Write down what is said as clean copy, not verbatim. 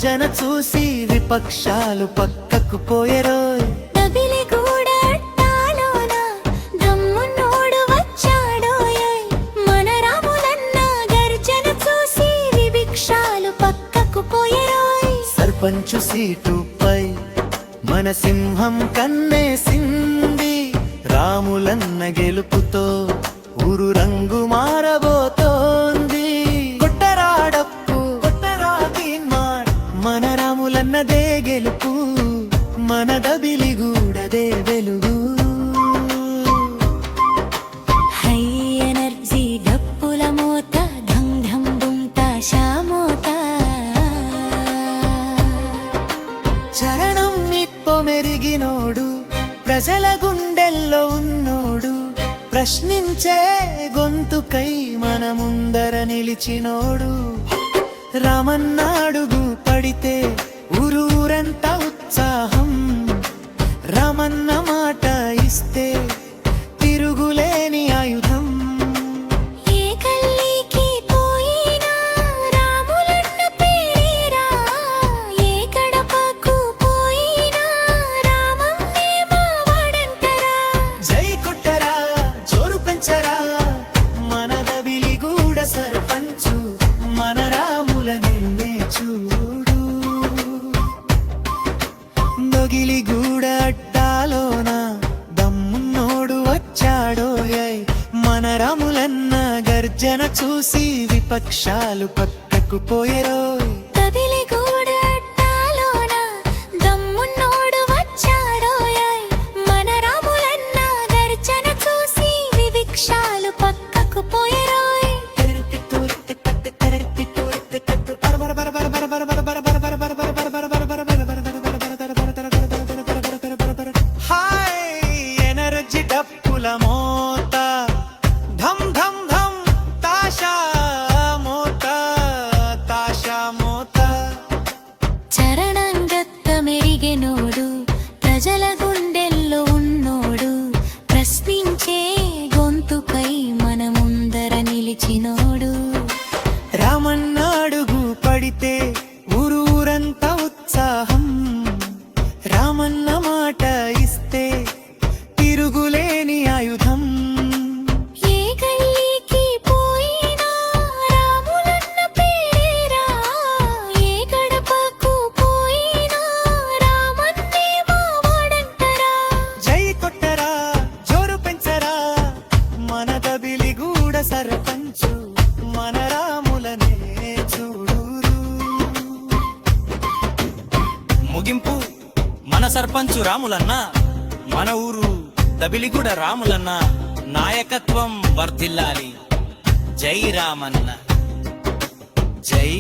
గర్జన చూసి విపక్షాలు పక్కకు పోయరోయ్. సర్పంచు సీటుపై మన సింహం కన్నేసింది. రాములన్న గెలుపుతో ఊరు రంగు మారబోతోంది. కొట్టరాడప్పు కొట్టరా తీన్మార్, మన రాములన్నదే గెలుపు, మన దబిలిగూడదే వెలుగు. హై ఎనర్జీ డప్పుల మోత, ధం ధం దుమ్ తాషా మోత. చరణం నిప్పో మెరిగినోడు, ప్రజల గుండెల్లో ఉన్నోడు, ప్రశ్నించే గొంతుకై మన ముందర నిలిచినోడు. రామన్నాడుగు పడితే ఊరూరంతా ఉత్సాహం, రామన్న మాట ఇస్తే తిరుగులేని ఆయుధం. సర్పంచు మన రాముల నిన్నే చూడు. దొగిలిగూడ అడ్డాలోన దమ్మున్నోడు వచ్చాడోయ్. మన రాములన్న గర్జన చూసి విపక్షాలు పక్కకు పోయరోయ్. మోత ధం ధం ధం తాషా మోత తాషా మోత. చరణంగత్త మెరిగెనోడు, ప్రజల గుండెల్లో ఉన్నోడు, ప్రశ్నించే గొంతుకై మన ముందర నిలిచినోడు. రామన్నాడుగు పడితే ఊరూరంతా ఉత్సాహం, రామన్న మాట ఇస్తే తిరుగులేని ఆయుధం. ఏ గల్లీకి పోయినా రాములన్న పేరేరా, ఏ గడపకు పోయినా రామన్నే మావాడంటరా. జై కొట్టరా జోరు పెంచరా, మన దబిలిగూడ సర్పంచు మన రాములనే చూడూరు. ముగింపు మన సర్పంచు రాములన్న, మన ఊరు దబిలిగూడ రాములన్న నాయకత్వం వర్ధిల్లాలి. జై రామన్న, జై